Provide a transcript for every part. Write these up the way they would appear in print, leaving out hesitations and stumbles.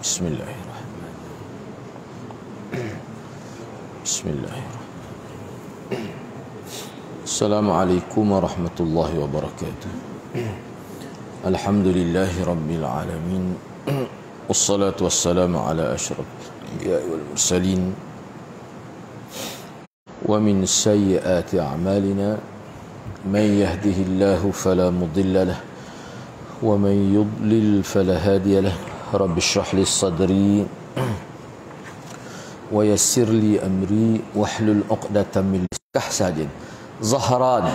Bismillahirrahmanirrahim. Bismillahirrahmanirrahim. Assalamualaikum warahmatullahi wabarakatuh. Alhamdulillahi rabbil alamin. Wassalatu wassalamu ala asyrafil anbiya'i wal mursalin. Wa min sayyiati a'malina man yahdihillahu fala mudilla lahu wa man yudlil fala hadiya lahu. Rabbi shrah li sadri wa yassir li amri wahlul 'uqdatam min lisani. Zahran,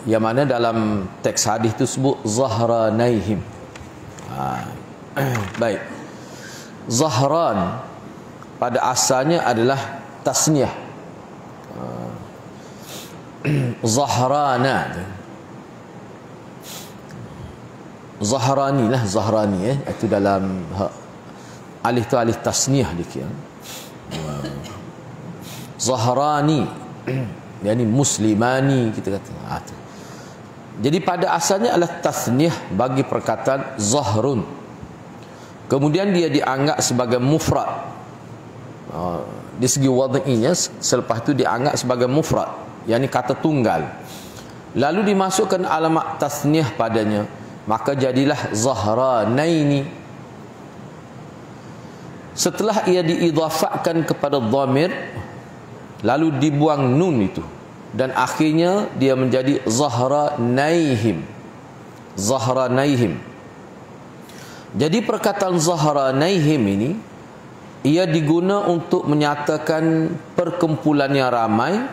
yang mana dalam teks hadis itu sebut Zahranaihim. Baik. Zahran pada asalnya adalah tasniah. Zahrana. Zahrani lah, Zahrani itu dalam alif tu alif tasniah dikira. Zahrani yakni muslimani kita kata. Jadi pada asalnya adalah tasniah bagi perkataan zahrun. Kemudian dia dianggap sebagai mufrad. Di segi wad'inya selepas itu dianggap sebagai mufrad, yakni kata tunggal. Lalu dimasukkan alamat tasniah padanya, maka jadilah Zahranaini. Setelah ia diidhafahkan kepada dhamir, lalu dibuang nun itu, dan akhirnya dia menjadi Zahranaihim. Zahranaihim. Jadi perkataan Zahranaihim ini ia diguna untuk menyatakan perkumpulan yang ramai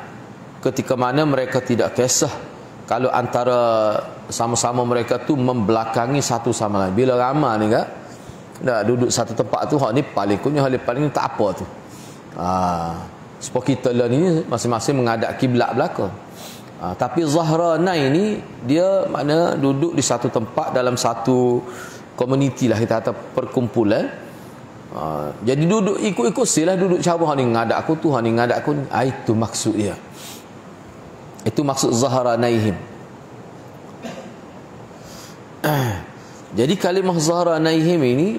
ketika mana mereka tidak kisah kalau antara sama-sama mereka tu membelakangi satu sama lain. Bila ramai ni kan, dah duduk satu tempat tu, hak ni paling kunyah, hak ni paling ni tak apa tu. Sebab kita lah ni masing-masing menghadap kiblat belakang. Tapi Zahranain ni dia mana duduk di satu tempat dalam satu komuniti lah, kita kata perkumpulan. Jadi duduk ikut-ikut silah, duduk cara hak ni ngadap aku tu, hak ni ngadap aku ni. Itu maksud dia. Itu maksud Zahranaihim. Jadi kalimah Zahranaihim ini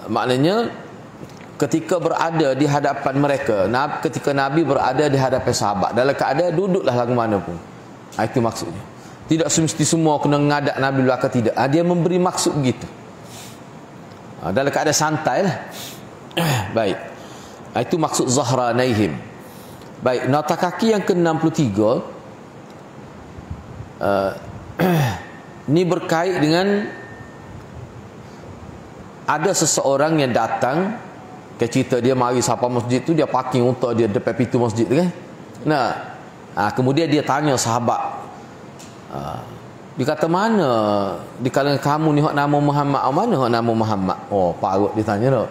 maknanya ketika berada di hadapan mereka, ketika Nabi berada di hadapan sahabat, dalam keadaan duduklah lagu mana pun. Itu maksudnya. Tidak semesti semua kena ngadap Nabi belakang, tidak. Dia memberi maksud begitu. Dalam keadaan santai lah. Baik. Itu maksud Zahranaihim. Baik, nota kaki yang ke-63 ini berkait dengan ada seseorang yang datang ke cerita dia mari sampai masjid tu, dia parking untuk dia depan pintu masjid tu kan. Kemudian dia tanya sahabat, dia kata, mana di kalangan kamu ni hak nama Muhammad? Mana hak nama Muhammad? Parut dia tanya tu.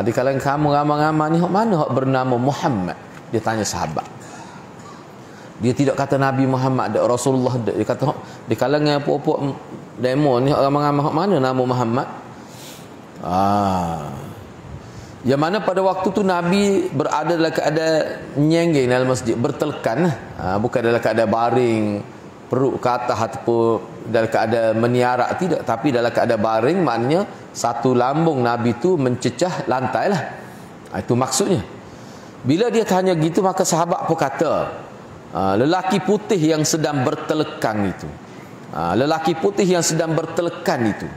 Di kalangan kamu ramai-ramai ni hak mana hak bernama Muhammad? Dia tanya sahabat. Dia tidak kata Nabi Muhammad, Rasulullah. Dia kata di kalangan puak-puak demo ni ramai-ramai hak mana nama Muhammad? Yang mana pada waktu tu Nabi berada dalam keadaan nyenggeng dalam masjid, bertelekan, bukan dalam keadaan baring perut ke atas ataupun dalam keadaan meniarak, tidak, tapi dalam keadaan baring, maknanya satu lambung Nabi tu mencecah lantai lah. Itu maksudnya. Bila dia tanya gitu, maka sahabat pun kata, lelaki putih yang sedang bertelekang itu. Lelaki putih yang sedang bertelekan itu.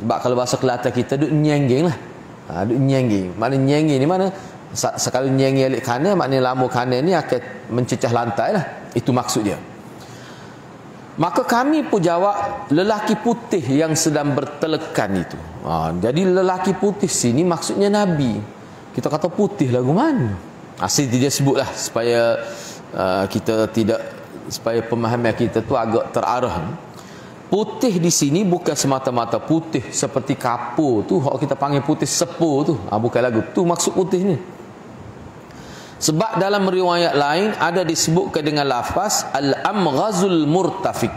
Sebab kalau bahasa Kelantan kita duk nyenggeng lah. Duk nyenggeng. Maknanya nyenggeng ni mana? Sekali nyenggeng alik kanan, maknanya lambung kanan ni akan mencecah lantai lah. Itu maksud dia. Maka kami pun jawab, lelaki putih yang sedang bertelekan itu. Jadi lelaki putih sini maksudnya Nabi. Kita kata putih lagu mana? Asyik dia sebutlah supaya kita tidak, supaya pemahaman kita tu agak terarah. Putih di sini bukan semata-mata putih seperti kapur tu, hak kita panggil putih sepur tu. Bukan lagu tu maksud putih ni. Sebab dalam riwayat lain ada disebutkan dengan lafaz al-amghazul murtafiq,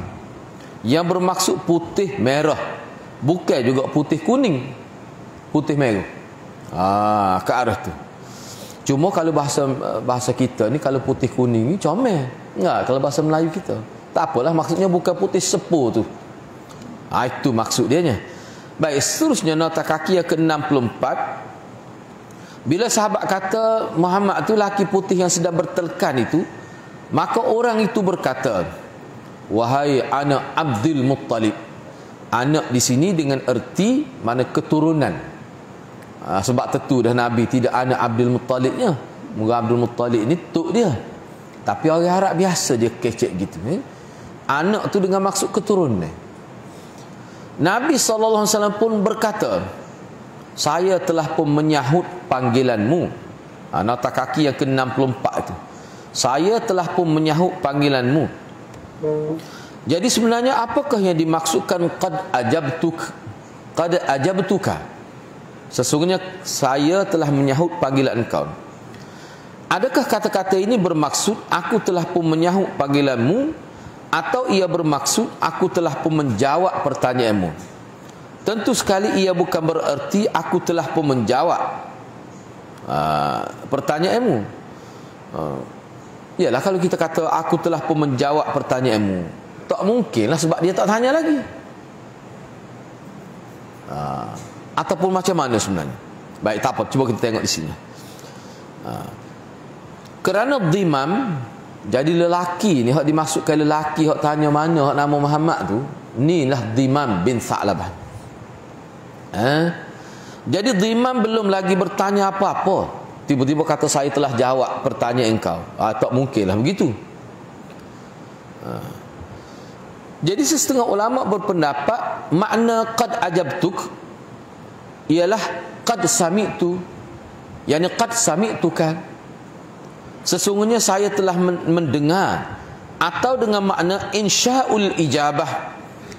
yang bermaksud putih merah, bukan juga putih kuning, putih merah. Ke arah tu. Cuma kalau bahasa kita ni, kalau putih kuning ni comel. Enggak, kalau bahasa Melayu kita tak apalah, maksudnya bukan putih sepur tu. Itu maksud dia nya. Baik, seterusnya nota kaki yang ke-64. Bila sahabat kata Muhammad tu laki putih yang sedang bertelkan itu, maka orang itu berkata, wahai anak Abdul Muttalib. Anak di sini dengan erti mana keturunan. Sebab tentu dah Nabi tidak anak Abdul Muttalibnya. Mungkin Abdul Muttalib ni tok dia. Tapi orang Arab biasa dia kecek gitu. Anak tu dengan maksud keturunan. Nabi SAW pun berkata, saya telah pun menyahut panggilanmu. Nota kaki yang ke-64 itu. Saya telah pun menyahut panggilanmu. Jadi sebenarnya apakah yang dimaksudkan qad ajabtuka? Sesungguhnya saya telah menyahut panggilan engkau. Adakah kata-kata ini bermaksud aku telah pun menyahut panggilanmu, atau ia bermaksud aku telah pun menjawab pertanyaanmu? Tentu sekali ia bukan bererti aku telah pun menjawab pertanyaanmu. Yalah, kalau kita kata aku telah pun menjawab pertanyaanmu, tak mungkinlah, sebab dia tak tanya lagi. Ataupun macam mana sebenarnya? Baik, tak apa, cuba kita tengok di sini. Kerana dhimam, jadi lelaki ni, hak dimaksudkan lelaki hak tanya mana hak nama Muhammad tu, ni lah Dhimam bin Tha'labah. Jadi Dhimam belum lagi bertanya apa-apa, tiba-tiba kata saya telah jawab pertanyaan engkau. Tak mungkinlah begitu. Jadi setengah ulama berpendapat makna qad ajabtuk ialah qad sami'tu, yakni qad sami'tuka, sesungguhnya saya telah mendengar, atau dengan makna insya'ul ijabah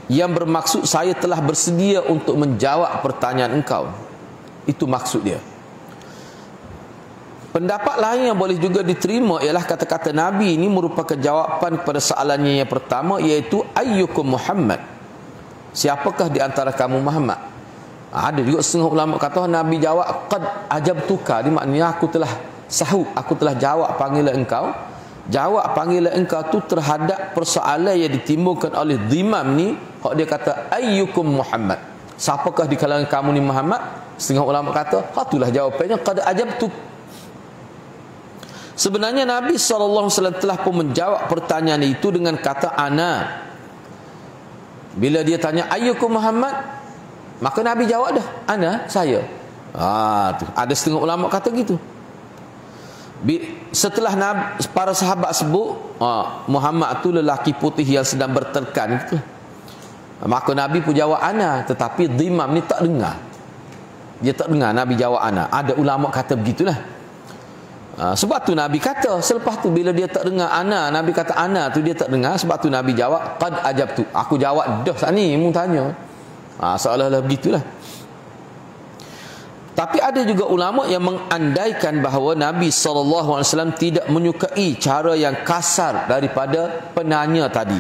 yang bermaksud saya telah bersedia untuk menjawab pertanyaan engkau. Itu maksud dia. Pendapat lain yang boleh juga diterima ialah kata-kata Nabi ini merupakan jawapan kepada soalannya yang pertama, iaitu ayyukum Muhammad, siapakah di antara kamu Muhammad? Ada juga setengah ulama kata Nabi jawab qad ajabtuka, ini maknanya aku telah sahut, aku telah jawab panggilan engkau. Jawab panggilan engkau tu terhadap persoalan yang ditimbulkan oleh Dhimam ni. Kalau dia kata ayyukum Muhammad, siapakah di kalangan kamu ni Muhammad? Setengah ulama kata itulah jawapannya qad ajabtuk. Sebenarnya Nabi SAW telah pun menjawab pertanyaan itu dengan kata ana. Bila dia tanya ayyukum Muhammad, maka Nabi jawab dah, ana, saya. Tu ada setengah ulama kata gitu. Setelah para sahabat sebut Muhammad tu lelaki putih yang sedang bertelkan gitu, maka Nabi pun jawab ana. Tetapi Dhimam ni tak dengar. Dia tak dengar Nabi jawab ana. Ada ulama kata begitulah. Sebab tu Nabi kata, selepas tu bila dia tak dengar ana, Nabi kata ana tu dia tak dengar. Sebab tu Nabi jawab qad ajabtu, aku jawab dah saat ni mu tanya. Seolah-olah begitulah. Tapi ada juga ulama yang mengandaikan bahawa Nabi SAW tidak menyukai cara yang kasar daripada penanya tadi.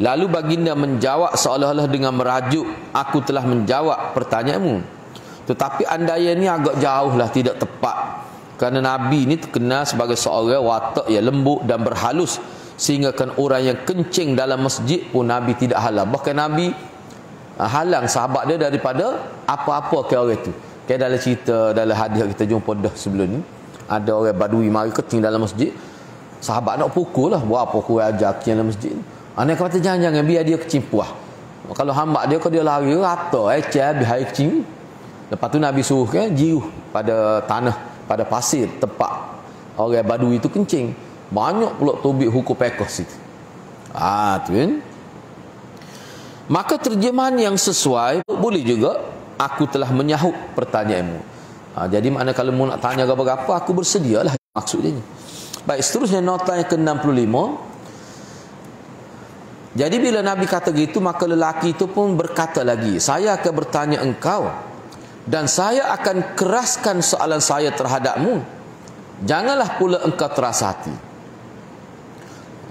Lalu baginda menjawab seolah-olah dengan merajuk, aku telah menjawab pertanyaanmu. Tetapi andaian ini agak jauhlah tidak tepat. Kerana Nabi ini terkenal sebagai seorang watak yang lembut dan berhalus, sehingga kan orang yang kencing dalam masjid pun Nabi tidak halang. Bahkan Nabi halang sahabat dia daripada apa-apa ke orang itu. Kayak dalam cerita, dalam hadis kita jumpa dah sebelum ni, ada orang Badui mari kencing dalam masjid, sahabat nak pukul lah, buat apa kau ajar kencing dalam masjid. Anak kata jangan-jangan biar dia kencing puas. Kalau hamba dia, kalau dia lari rata biar air kencing. Lepas tu Nabi suruh jiruh pada tanah, pada pasir tempat orang Badui itu kencing. Banyak pula tubik hukum pekoh situ. Tu kan. Maka terjemahan yang sesuai boleh juga aku telah menyahut pertanyaanmu. Jadi makna kalau mu nak tanya apa-apa, aku bersedialah, maksudnya. Baik, seterusnya nota yang ke-65. Jadi bila Nabi kata gitu, maka lelaki itu pun berkata lagi, saya akan bertanya engkau dan saya akan keraskan soalan saya terhadapmu. Janganlah pula engkau terasa hati.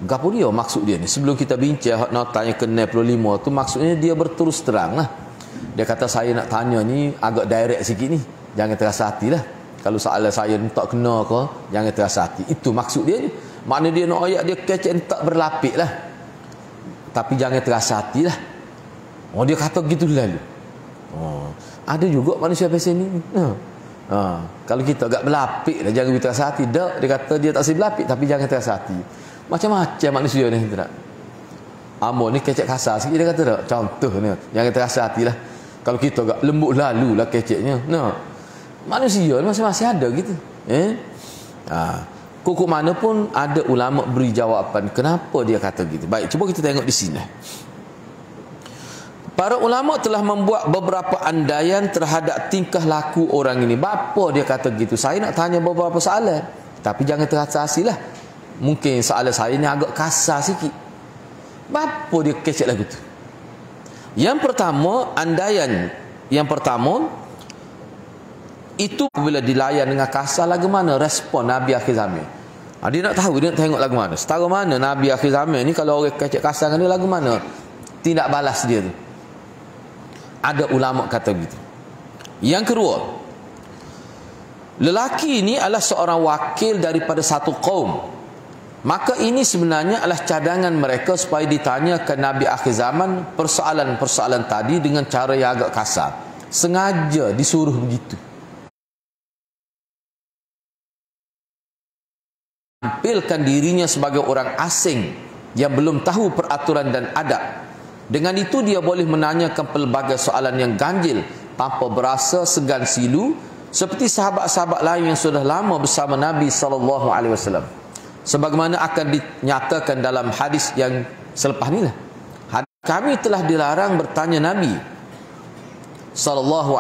Gapo dia maksud dia ni? Sebelum kita bincang nota yang ke-65 tu, maksudnya dia berterus terang lah. Dia kata saya nak tanya ni agak direct sikit ni, jangan terasa hatilah. Kalau soalan saya ni tak kena ke, jangan terasa hati. Itu maksud dia ni. Makna dia nak ayat dia kecek tak berlapik lah, tapi jangan terasa hatilah. Dia kata gitu lalu. Ada juga manusia pesen ni. Kalau kita agak berlapik dah, jangan terasa hati. Dak, dia kata dia tak berlapik tapi jangan terasa hati. Macam-macam manusia ni, tak? Amor ni kecek kasar sikit, dia kata tak? Contoh ni, jangan terasa hatilah. Kalau kita agak lembut lalulah keceknya. Manusia masing-masing ada gitu. Kok mana pun ada ulama beri jawapan kenapa dia kata gitu. Baik, cuba kita tengok di sini. Para ulama telah membuat beberapa andaian terhadap tingkah laku orang ini. Bapa dia kata gitu? Saya nak tanya beberapa soalan, tapi jangan terasa asilah. Mungkin soalan saya ni agak kasar sikit. Bapa dia kecek lagu tu? Yang pertama, andaian yang pertama itu bila dilayan dengan kasar, lagu mana respon Nabi akhir zaman. Dia nak tahu, dia nak tengok lagu mana. Setara mana Nabi akhir zaman ni kalau orang kecek kasar dengan dia, lagu mana tindak balas dia tu. Ada ulama kata begitu. Yang kedua, lelaki ini adalah seorang wakil daripada satu kaum. Maka ini sebenarnya adalah cadangan mereka supaya ditanyakan Nabi akhir zaman persoalan-persoalan tadi dengan cara yang agak kasar. Sengaja disuruh begitu. Tampilkan dirinya sebagai orang asing yang belum tahu peraturan dan adab. Dengan itu dia boleh menanyakan pelbagai soalan yang ganjil tanpa berasa segan silu, seperti sahabat-sahabat lain yang sudah lama bersama Nabi SAW. Sebagaimana akan dinyatakan dalam hadis yang selepas ni lah. Kami telah dilarang bertanya Nabi SAW.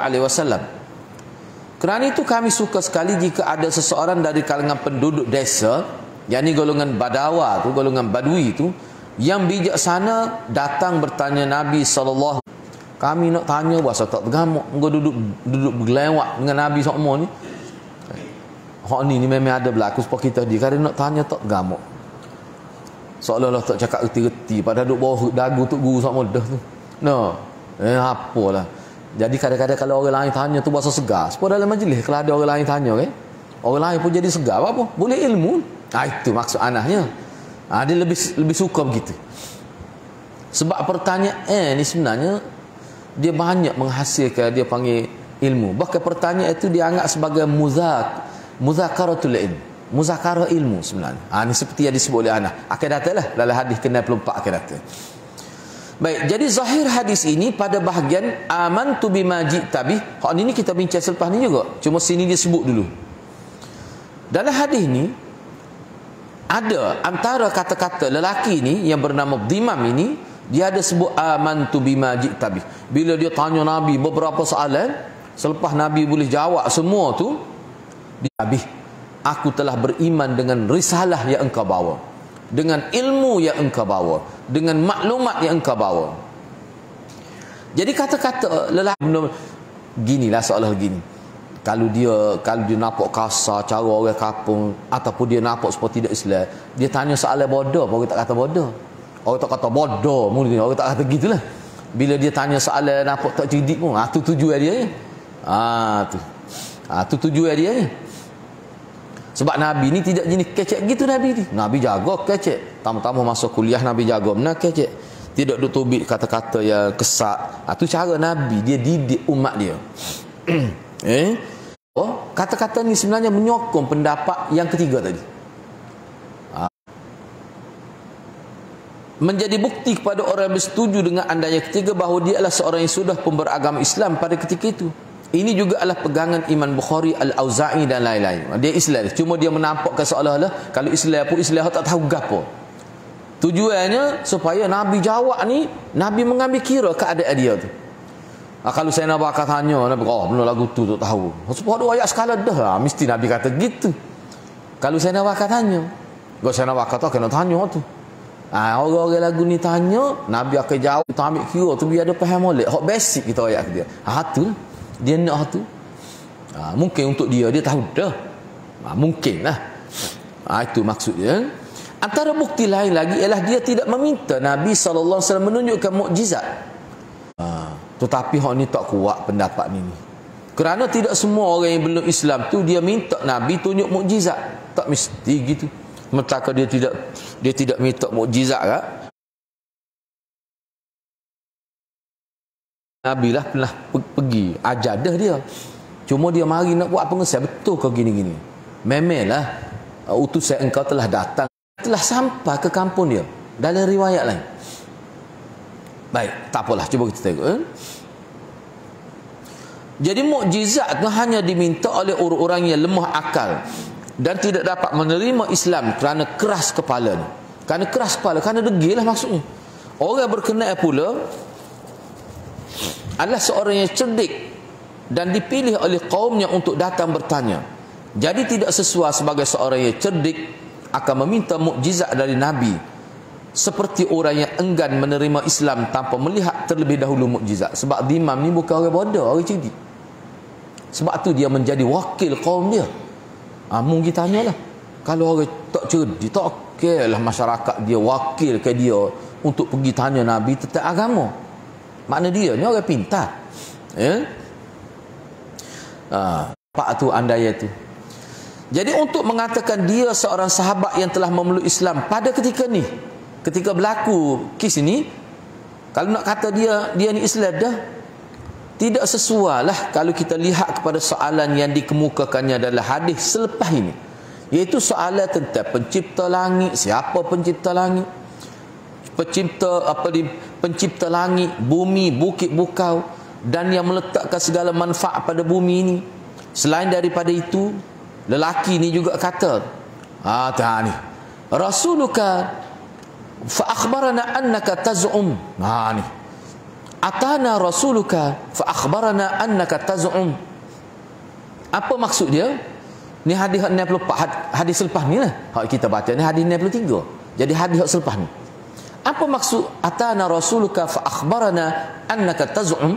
Kerana itu kami suka sekali jika ada seseorang dari kalangan penduduk desa, yakni golongan Badawa tu, golongan Badui tu, yang bijaksana datang bertanya Nabi SAW. Kami nak tanya bahasa tak tergamuk, engkau duduk bergelewak dengan Nabi SAW ni. Hak ni memang ada berlaku sebab kita dia kadang nak tanya tak tergamuk. Seolah-olah tak cakap erti-erti, padahal duduk bawah dagu tu guru SAW dah tu. Apalah. Jadi kadang-kadang kalau orang lain tanya tu bahasa segar. Sebab dalam majlis kalau ada orang lain tanya, orang lain pun jadi segar. Apa? Boleh ilmu. Itu maksud anahnya. Dia lebih suka begitu. Sebab pertanyaan ni sebenarnya dia banyak menghasilkan, dia panggil ilmu. Bahkan pertanyaan itu dianggap sebagai muzakaratul ilm. Muzakarah ilmu sebenarnya. Ini seperti yang disebut oleh anak. Akan datanglah dalam hadis ke-64 akan datang. Baik, jadi zahir hadis ini pada bahagian amantu bima ji'ta bih. Hak ini kita bincang selepas ni juga. Cuma sini dia sebut dulu. Dalam hadis ni ada antara kata-kata lelaki ni yang bernama Dhimam ini, dia ada sebut amantu bima ji'ta bih. Bila dia tanya Nabi beberapa soalan, selepas Nabi boleh jawab semua tu, dia aku telah beriman dengan risalah yang engkau bawa, dengan ilmu yang engkau bawa, dengan maklumat yang engkau bawa. Jadi kata-kata lelaki ginilah seolah gini. Kalau dia nampak kasar cara orang kampung, ataupun dia nampak seperti tidak Islam, dia tanya soalan bodoh, orang tak kata bodoh. Orang tak kata bodoh, mungkin orang tak kata gitulah. Bila dia tanya soalan nampak tak cerdik pun, tu tujuan dia ni. Tu tujuan dia ni. Sebab Nabi ni tidak jenis kecek gitu. Nabi ni Nabi jaga kecek. Tamu-tamu masuk kuliah Nabi jaga benar kecek. Tidak duk tubik kata-kata yang kesat. Tu cara Nabi, dia didik umat dia. Kata-kata ni sebenarnya menyokong pendapat yang ketiga tadi. Menjadi bukti kepada orang yang bersetuju dengan andaian ketiga bahawa dia adalah seorang yang sudah pun beragama Islam pada ketika itu. Ini juga adalah pegangan Imam Bukhari, Al-Auza'i dan lain-lain. Dia Islam, cuma dia menampakkan seolah-olah kalau Islam pun Islam tak tahu gapo. Tujuannya supaya Nabi jawab ni, Nabi mengambil kira keadaan dia tu. Kalau saya nak bakal tanya Nabi, benar lagu tu tak tahu. Sebab ada ayat sekala dah, mesti Nabi kata gitu. Kalau saya nak bakal tanya, kalau saya nak bakal tahu kena tanya tu. Orang-orang lagu ni tanya, Nabi akan jawab, kita ambil kira tu biar dia faham molek. Hak basic kita ayat dia. Tu dia nak tu. Mungkin untuk dia tahu dah. Mungkinlah. Itu maksudnya. Antara bukti lain lagi ialah dia tidak meminta Nabi SAW menunjukkan mukjizat. Tetapi hak ni tak kuat pendapat ni. Kerana tidak semua orang yang belum Islam tu dia minta Nabi tunjuk mukjizat. Tak mesti gitu. Sementara dia tidak minta mukjizat kan? Nabi lah pernah pergi ajadah dia. Cuma dia mari nak buat pengesahan, betul ke gini-gini. Memelah utusan engkau telah datang, telah sampai ke kampung dia. Dalam riwayat lain. Baik, tak apalah, cuba kita tengok. Jadi mukjizat tu hanya diminta oleh orang-orang yang lemah akal dan tidak dapat menerima Islam kerana keras kepala ni. Kerana keras kepala, kerana degil lah maksudnya. Orang berkenaan pula adalah seorang yang cerdik dan dipilih oleh kaumnya untuk datang bertanya. Jadi tidak sesuai sebagai seorang yang cerdik akan meminta mukjizat dari Nabi, seperti orang yang enggan menerima Islam tanpa melihat terlebih dahulu mukjizat. Sebab imam ni bukan orang bodoh, orang cerdik. Sebab tu dia menjadi wakil kaum dia. Mungkin tanyalah, kalau orang tak cerdik, tak okeylah masyarakat dia wakil ke dia untuk pergi tanya Nabi tentang agama. Makna dia ni orang pintar. Ya? Pak tu andai tu. Jadi untuk mengatakan dia seorang sahabat yang telah memeluk Islam pada ketika ni, ketika berlaku kes ini, kalau nak kata dia ni Islam dah, tidak sesuai lah kalau kita lihat kepada soalan yang dikemukakannya dalam hadis selepas ini, iaitu soalan tentang pencipta langit, siapa pencipta langit, pencipta langit, bumi, bukit bukau, dan yang meletakkan segala manfaat pada bumi ini. Selain daripada itu, lelaki ni juga kata, ni Rasuluka fa akhbarana annaka taz'um. Ni atana Rasuluka fa akhbarana annaka taz'um. Apa maksud dia? Ni hadis 64, hadis selepas ni lah. Hak kita baca ni hadis 63. Jadi hadis selepas ni. Apa maksud atana Rasuluka fa akhbarana annaka taz'um?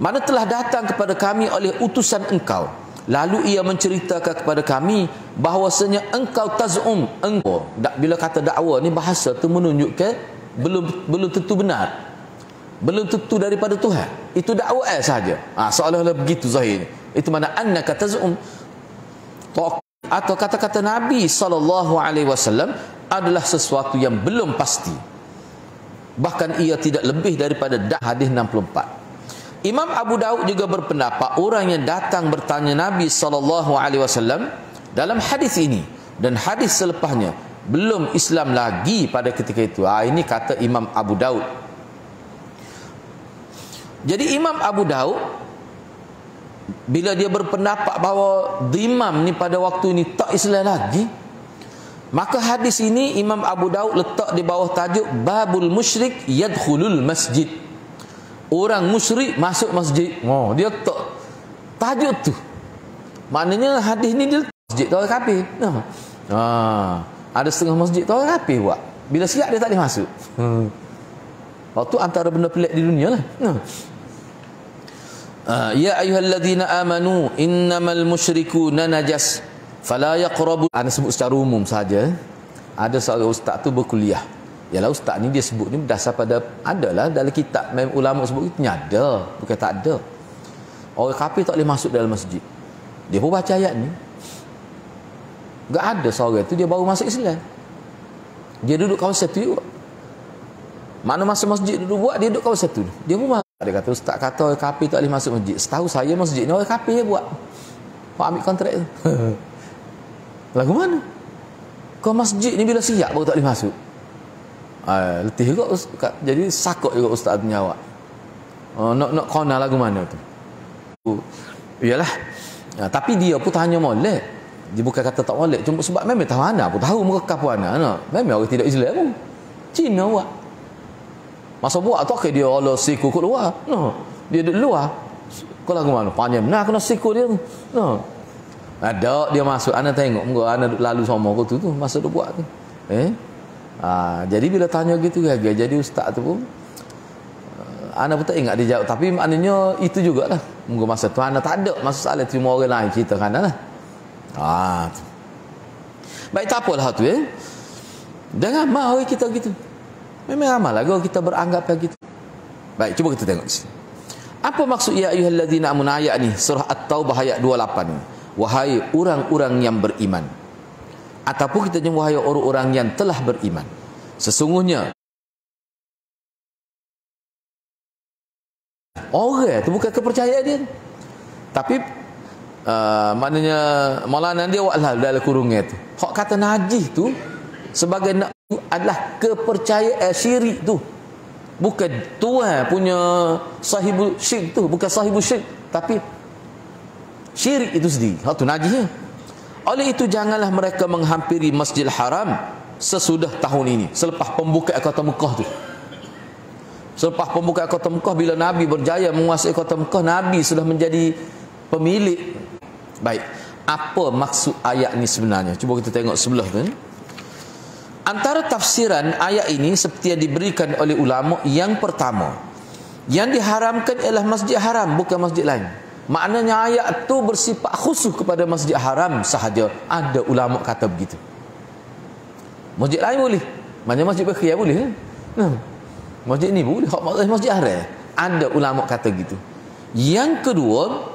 Mana telah datang kepada kami oleh utusan engkau, lalu ia menceritakan kepada kami bahawasanya engkau taz'um, engkau. Bila kata dakwa ni bahasa tu menunjukkan belum tentu benar, belum tentu daripada Tuhan. Itu dakwa saja. Seolah-olah begitu zahir. Itu mana annaka taz'um. Atau kata-kata Nabi SAW adalah sesuatu yang belum pasti. Bahkan ia tidak lebih daripada hadis 64. Imam Abu Daud juga berpendapat orang yang datang bertanya Nabi SAW dalam hadis ini dan hadis selepasnya belum Islam lagi pada ketika itu. Ini kata Imam Abu Daud. Jadi Imam Abu Daud bila dia berpendapat bahawa imam ni pada waktu ini tak Islam lagi, maka hadis ini Imam Abu Daud letak di bawah tajuk Babul Musyrik Yadkhulul Masjid. Orang musyrik masuk masjid. Dia tak tajuk tu. Maknanya hadis ni dia masjid tu orang kafir. Ada setengah masjid tu orang kafir buat. Bila siap dia tak boleh masuk. Waktu antara benda pelik di dunia lah. Ya ayyuhalladzina amanu innamal musyrikuna najas fala yaqrabu. Ana sebut secara umum saja. Ada seorang ustaz tu berkuliah. Yalah ustaz ni dia sebut ni berdasar pada adalah dalam kitab ulama sebut itu ada, bukan tak ada. Orang kafir tak boleh masuk dalam masjid. Dia pun baca ayat ni. Tak ada seorang tu dia baru masuk Islam. Dia duduk kawasan tu juga. Mana masuk masjid duduk buat dia duduk kawasan tu. Dia pun dia kata ustaz kata orang kafir tak boleh masuk masjid. Setahu saya masjid ni orang kafir je buat. Kau ambil kontrak tu. Lagu mana? Kau masjid ni bila siap baru tak boleh masuk. Letih juga jadi sakut juga ustaz punya awak. Nak kona lagu mana tu. Iyalah. Tapi dia pun tanya molek. Dia bukan kata tak molek, cuma sebab memang tahu ana pun tahu mereka pun ana. Memang orang tidak Islam pun. Cina awak. Masa buat tu dia Allah siku kat luar. Dia duduk luar. Kau lagu mana? Panjang benar kena siku dia tu. Ada dia masuk ana tengok muka ana duduk lalu sama kau tu masa dia buat tu. Jadi bila tanya gitu jadi ustaz tu pun ana pun tak ingat dia jawab, tapi maknanya itu jugalah. Mungkin masa tu ana tak ada masa soalan terima orang lain cerita kan lah. Baik tak apalah tu Jangan mau kita gitu. Memang amal lah kita beranggap gitu. Baik, cuba kita tengok sini. Apa maksud ya ayyuhalladzina amanu ayat ni? Surah At-Taubah ayat 28 ni. Wahai orang-orang yang beriman. Ataupun kita jumpa wahai orang-orang yang telah beriman. Sesungguhnya Orang tu bukan kepercayaan dia. Tapi maknanya Maulana dia buatlah dalam kurungnya tu. Hak kata najis tu sebagai adalah kepercayaan syirik tu. Bukan tuan punya sahibul syirik tu, bukan sahibul syirik, tapi syirik itu sendiri. Hak tu najisnya. Oleh itu janganlah mereka menghampiri Masjidil Haram sesudah tahun ini, selepas pembukaan kota Mekah tu. Selepas pembukaan kota Mekah, bila Nabi berjaya menguasai kota Mekah, Nabi sudah menjadi pemilik. Baik, apa maksud ayat ni sebenarnya? Cuba kita tengok sebelah tu. Antara tafsiran ayat ini seperti yang diberikan oleh ulama, yang pertama, yang diharamkan ialah Masjid Haram, bukan masjid lain. Maknanya ayat tu bersifat khusus kepada Masjid Haram sahaja. Ada ulama kata begitu. Masjid lain boleh, macam masjid Bakhiyah boleh. Masjid ni boleh, masjid Haram. Ada ulama kata gitu. Yang kedua,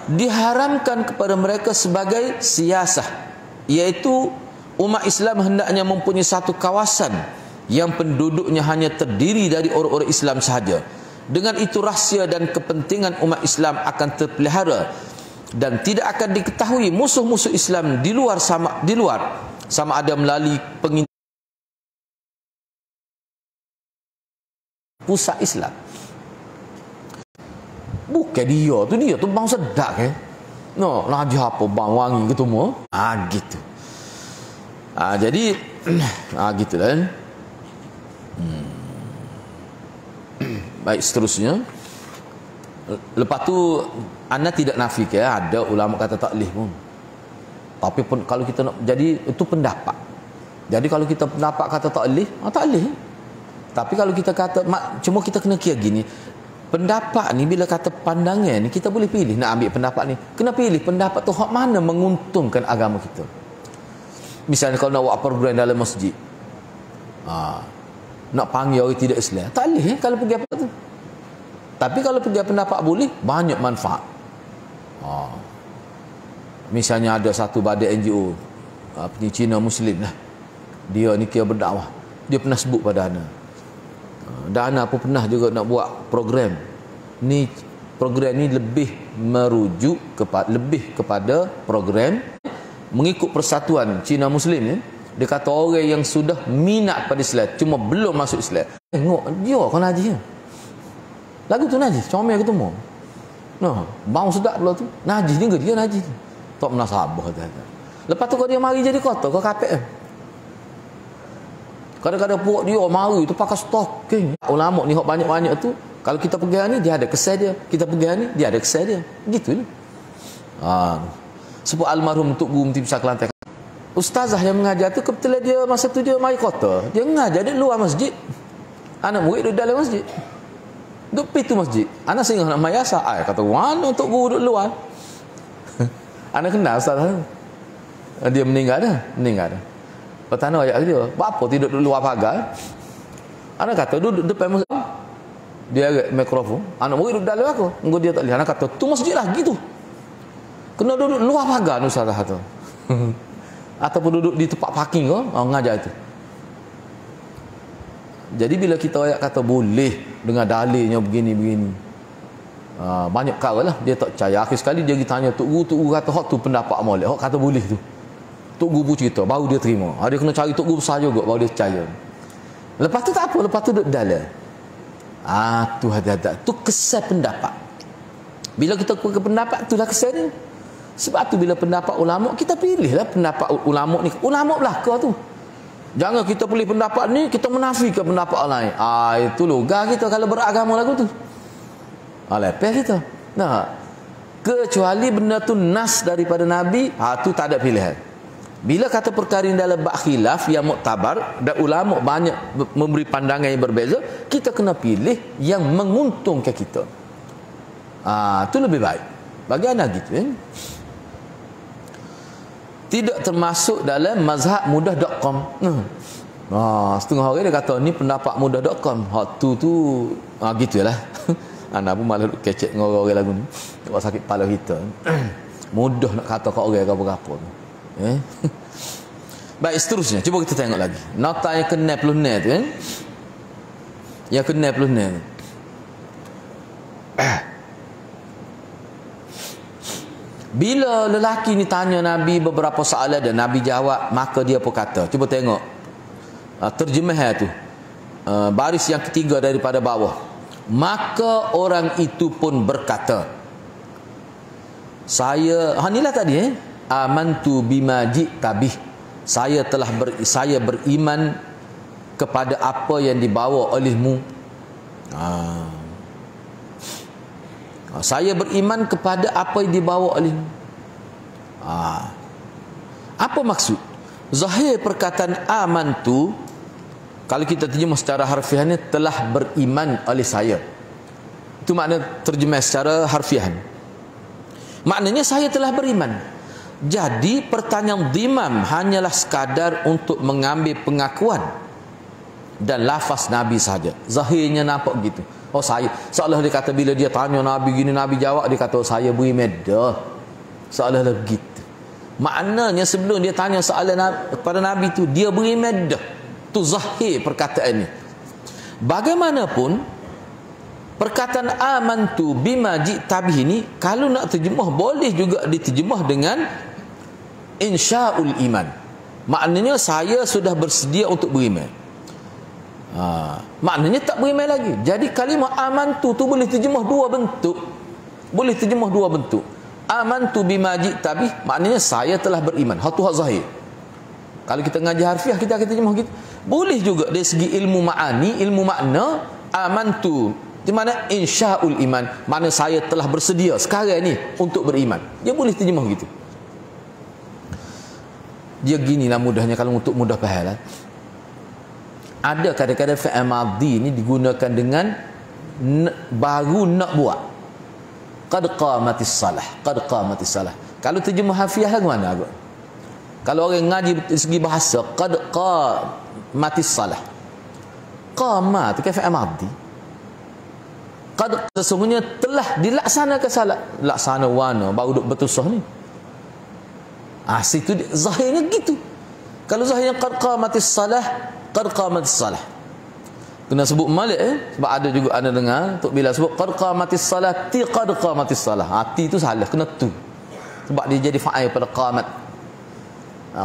diharamkan kepada mereka sebagai siasah, iaitu umat Islam hendaknya mempunyai satu kawasan yang penduduknya hanya terdiri dari orang-orang Islam sahaja. Dengan itu rahsia dan kepentingan umat Islam akan terpelihara dan tidak akan diketahui musuh-musuh Islam di luar sama ada melalui pusat Islam. Bukan dia tu bang sedap ke? No, najis apa bang wangi gitu semua. Gitu. Jadi gitulah kan. Baik, seterusnya. Lepas tu anda tidak nafi ke ada ulama kata tak boleh pun. Tapi pun kalau kita nak jadi itu pendapat. Jadi kalau kita pendapat kata tak boleh, tak boleh. Tapi kalau kita kata cuma kita kena kira gini. Pendapat ni bila kata pandangan ni kita boleh pilih nak ambil pendapat ni. Kena pilih pendapat tu hak mana menguntungkan agama kita. Misalnya kalau nak buat program dalam masjid. Nak panggil orang tidak Islam, tak boleh kalau pergi apa tu. Tapi kalau pergi pendapat boleh, banyak manfaat. Misalnya ada satu badan NGO Cina Muslim lah. Dia ni kira berdakwah. Dia pernah sebut pada ana. Dana pun pernah juga nak buat program. Program ni lebih merujuk kepada program mengikut persatuan Cina Muslim ni. Dia kata orang yang sudah minat pada Islam cuma belum masuk Islam. Tengok dia kau najis. Lagu tu najis, comel ketemu. Bau sedap pula tu. Najis ni ke dia najis. Tak menasabah kata. Lepas tu kau dia mari jadi kotor, kau kapek. Kadang-kadang puak dia mari tu pakai stocking. Ulama ni hok banyak-banyak tu, kalau kita pergi ni dia ada kesal dia. Kita pergi ni dia ada kesal dia. Gitu ni. Sebab almarhum Tok Guru Mufti Besar Kelantan. Ustazah yang mengajar tu kebetulan dia masa tu dia mari kota. Dia mengajar di luar masjid. Anak murid duduk dalam masjid. Duduk pintu masjid. Anak singgah nak mai asal. Kata, "Mana Tok Guru duduk luar?" Anak kenal ustazah tu. Dia meninggal dah. Pertanyaan ayat dia, "Apa tidur duduk luar pagar?" Anak kata, "Duduk depan masjid." Dia agak mikrofon. Anak murid duduk dalam aku. Engko dia tak lihat. Anak kata, "Tu masjid lah gitu. Kena duduk luar pagar," ustazah tu. Ataupun duduk di tempat parking kau ngajar itu. Jadi bila kita ayat kata boleh dengan dalilnya begini-begini, banyak kali lah dia tak percaya. Akhir sekali dia pergi tanya Tok Guru kata hak tu pendapat molek, hak kata boleh tu. Tok Guru cerita baru dia terima. Dia kena cari Tok Guru besar juga baru dia percaya. Lepas tu tak apa, lepas tu duduk dalil. Tu hati-hati. Tu kesal pendapat. Bila kita ke pendapat tu dah kesal ni. Sebab tu bila pendapat ulama kita pilihlah pendapat ulama ni. Ulama belaka tu. Jangan kita pilih pendapat ni kita menafikan pendapat lain. Itu logah kita kalau beragama lagu tu. Lepeh kita. Kecuali benda tu nas daripada Nabi, tu tak ada pilihan. Bila kata perkara ini dalam bab khilaf yang muktabar dan ulama banyak memberi pandangan yang berbeza, kita kena pilih yang menguntungkan kita. Itu lebih baik. Bagi anak gitu kan. Tidak termasuk dalam mazhab mudah.com. Setengah orang dia kata ni pendapat mudah.com. Hak tu gitulah. Anak pun malah kecek dengan orang lagu ni. Buat sakit kepala kita. Mudah nak kata kat orang apa-apa. Baik, seterusnya cuba kita tengok lagi. Nota yang ke-9 tu kan. Yang ke-9. Bila lelaki ni tanya Nabi beberapa soalan dan Nabi jawab, maka dia pun kata, cuba tengok terjemahan tu, baris yang ketiga daripada bawah. Maka orang itu pun berkata, saya, inilah tadi amantu bima ji'tabih, saya beriman kepada apa yang dibawa olehmu. Saya beriman kepada apa yang dibawa olehmu. Apa maksud? Zahir perkataan amantu, kalau kita terjemah secara harfiahnya, telah beriman oleh saya. Itu makna terjemah secara harfiah. Maknanya saya telah beriman. Jadi pertanyaan dhimam hanyalah sekadar untuk mengambil pengakuan dan lafaz Nabi saja. Zahirnya nampak gitu. Oh saya, seolah dia kata bila dia tanya Nabi gini, Nabi jawab, dia kata, oh, saya beriman dah. Seolah-olah begitu. Maknanya sebelum dia tanya soalan kepada Nabi tu, dia beriman dah. Tu zahir perkataan ni. Bagaimanapun, perkataan amantu bima ji'tabih ini, kalau nak terjemah, boleh juga diterjemah dengan insya'ul iman. Maknanya saya sudah bersedia untuk beriman. Maknanya tak beriman lagi. Jadi kalimah amantu tu boleh terjemah dua bentuk. Boleh terjemah dua bentuk. Amantu bima ji'tabih, maknanya saya telah beriman. Hatu hak zahir. Kalau kita ngajar harfiah, kita akan terjemah gitu. Boleh juga dari segi ilmu ma'ani, ilmu makna, amantu di mana insya'ul iman, mana saya telah bersedia sekarang ni untuk beriman. Dia boleh terjemah gitu. Dia ginilah mudahnya kalau untuk mudah faham. Ada kadang-kadang fi'il madhi ni digunakan dengan baru nak buat. Qad qamatis salah. Qad qamatis salah. Kalau terjemah harfiah ke mana agak? Kalau orang ngaji dari segi bahasa, qad qamatis salah. Qama tu kan fi'il madhi. Qad sesungguhnya telah dilaksanakan salat. Laksana wana baru duk bertusah ni. Situ zahirnya gitu. Kalau zahirnya qad qamatis salah, qad qamatis salah. Kena sebut malik sebab ada juga anda dengar Tok Bila sebut qad qamatis salah, ti qad qamatis salah. Ti tu salah, kena tu. Sebab dia jadi fa'il pada qamat.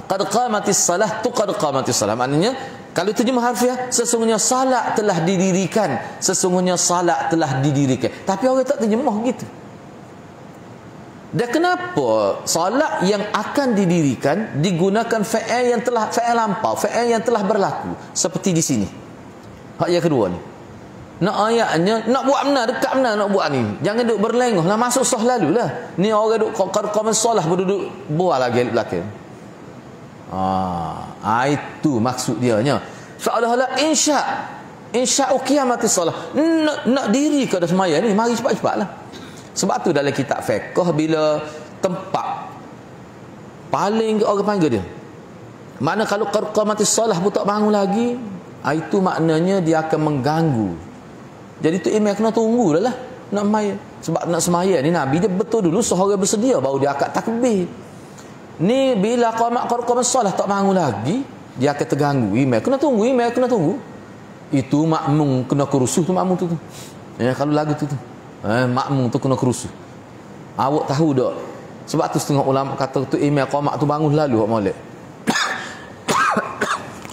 Qad qamatis salah, tu qad qamatis salah. Maknanya kalau terjemah harfiah, sesungguhnya salat telah didirikan. Sesungguhnya salat telah didirikan. Tapi orang tak terjemah gitu. Dan kenapa salat yang akan didirikan digunakan fa'il yang telah fa'il lampau, fa'il yang telah berlaku seperti di sini. Hak yang kedua ni. Nak ayatnya nak buat benar, dekat benar nak buat ni. Jangan duk berlengoh lah, masuk sah lalulah. Ni orang duk qad solah berduduk buat lagi belakang. Itu maksud dia nya. Seolah-olah insya'u qiyamatis salah. Nak diri ke dah semaya ni, mari cepat-cepatlah. Sebab tu dalam kitab fiqh bila tempat paling orang panggil dia. Mana kalau qamatis salah pun tak bangun lagi, itu maknanya dia akan mengganggu. Jadi tu imam kena tunggu lah nak semaya. Sebab nak semaya ni Nabi dia betul dulu seorang bersedia baru dia akad takbir. Ni bila qamat salah tak bangun lagi, dia akan terganggu. Imam kena tunggu. Itu makmum kena kerusuh tu makmum tu. Ya kalau lagu tu. Makmum tu kena kerusuh. Awak tahu tak? Sebab tu setengah ulama kata tu imam qamat tu bangun lalu hak molek.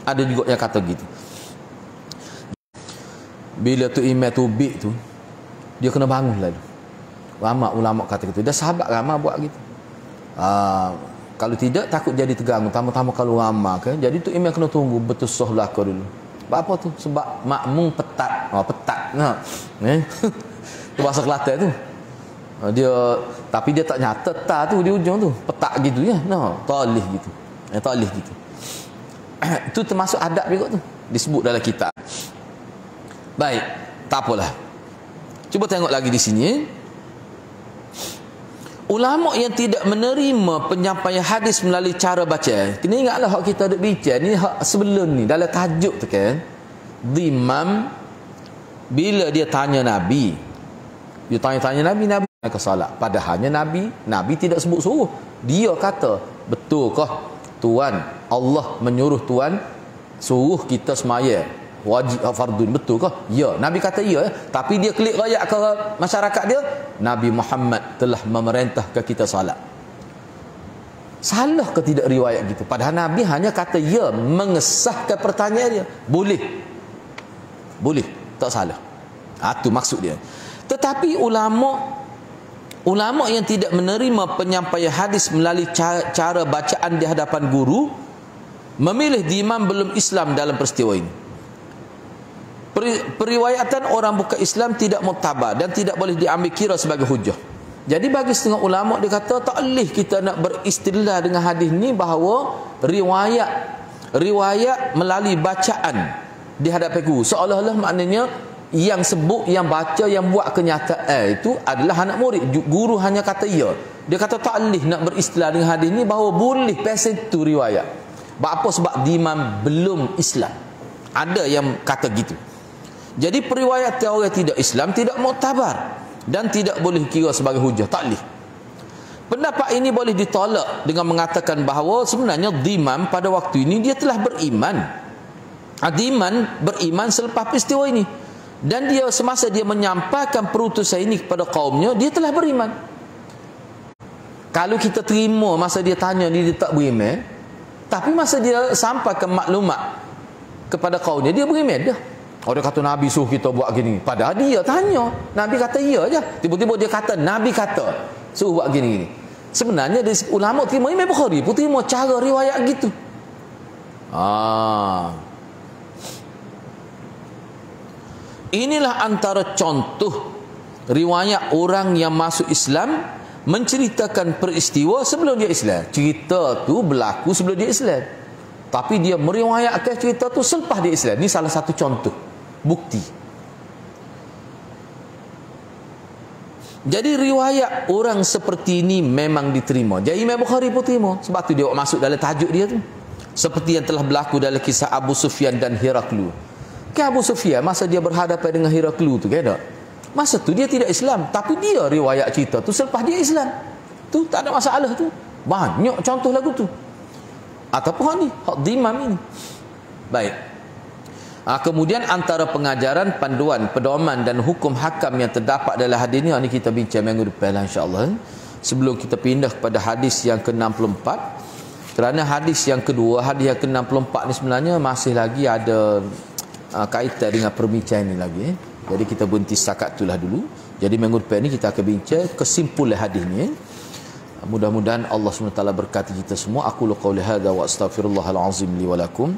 Ada juga yang kata gitu. Bila tu imam tu bik tu, dia kena bangun lalu. Ramai ulama kata gitu. Dah sahabat ramai buat gitu. Kalau tidak takut jadi terganggu. Tama-tama kalau ramai kan. Jadi tu imam kena tunggu betul sah belaka dulu. Sebab apa tu? Sebab makmum petat. Petat. Nah. Tu bahasa Kelantan tu. Tapi dia tak nyata ta tu di ujung tu. Petak gitu ya. Talih gitu. Talih gitu. Itu termasuk adab juga tu. Disebut dalam kitab. Baik, tak apalah. Cuba tengok lagi di sini. Ulama yang tidak menerima penyampaian hadis melalui cara baca. Kena ingatlah hak kita ada bincang ni hak sebelum ni dalam tajuk tu kan. Dhimam bila dia tanya Nabi. Dia tanya Nabi ke salat. Padahalnya Nabi tidak sebut suruh. Dia kata, betulkah Tuhan Allah menyuruh Tuhan suruh kita semaya wajib fardun, betulkah? Ya, Nabi kata ya. Tapi dia klik rakyat ke masyarakat dia, Nabi Muhammad telah memerintah ke kita salat. Salah ke tidak riwayat gitu? Padahal Nabi hanya kata ya, mengesahkan pertanyaan dia. Boleh. Boleh, tak salah. Itu maksud dia. Tetapi ulama yang tidak menerima penyampaian hadis melalui cara bacaan di hadapan guru, memilih imam belum Islam dalam peristiwa ini. Periwayatan orang bukan Islam tidak muktabar dan tidak boleh diambil kira sebagai hujah. Jadi bagi setengah ulama dia kata tak boleh kita nak beristillah dengan hadis ni bahawa riwayat melalui bacaan di hadapan guru, seolah-olah maknanya yang sebut, yang baca, yang buat kenyataan itu adalah anak murid. Guru hanya kata ya. Dia kata tak boleh nak beristilah dengan hadis ni bahawa boleh pasal tu riwayat. Apa sebab imam belum Islam. Ada yang kata gitu. Jadi periwayatan orang tidak Islam tidak muktabar dan tidak boleh kira sebagai hujah, tak boleh. Pendapat ini boleh ditolak dengan mengatakan bahawa sebenarnya imam pada waktu ini dia telah beriman. Imam beriman selepas peristiwa ini, dan dia semasa dia menyampaikan perutusan ini kepada kaumnya, dia telah beriman. Kalau kita terima masa dia tanya dia tak beriman, tapi masa dia sampaikan maklumat kepada kaumnya dia beriman dah. Orang kata Nabi suruh kita buat gini, padahal dia tanya, Nabi kata ya je. Tiba-tiba dia kata Nabi kata suruh buat gini-gini. Sebenarnya dari ulama terima Imam Bukhari pun terima cara riwayat gitu. Inilah antara contoh riwayat orang yang masuk Islam menceritakan peristiwa sebelum dia Islam. Cerita tu berlaku sebelum dia Islam, tapi dia meriwayatkan cerita tu selepas dia Islam. Ini salah satu contoh bukti. Jadi riwayat orang seperti ini memang diterima. Jadi Imam Bukhari pun terima. Sebab tu dia masuk dalam tajuk dia tu. Seperti yang telah berlaku dalam kisah Abu Sufyan dan Heraklu. Kan Abu Sufyan masa dia berhadapan dengan Heraklu tu, kan tak? Masa tu dia tidak Islam, tapi dia riwayat cerita tu selepas dia Islam. Tu tak ada masalah tu. Banyak contoh lagu tu. Ataupun ni hak imam ini. Baik. Kemudian antara pengajaran, panduan, pedoman dan hukum hakam yang terdapat dalam hadis ini kita bincang minggu depan insya-Allah. Sebelum kita pindah kepada hadis yang ke-64, kerana hadis yang kedua, hadis yang ke-64 ni sebenarnya masih lagi ada kaitan dengan perbincangan ini lagi. Jadi kita berhenti setakat itulah dulu. Jadi minggu depan ni kita akan bincang kesimpulan hadis ni. Mudah-mudahan Allah SWT berkati kita semua. Aku qauli hadza wa astaghfirullahal azim li wa lakum.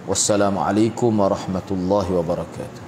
Wassalamualaikum warahmatullahi wabarakatuh.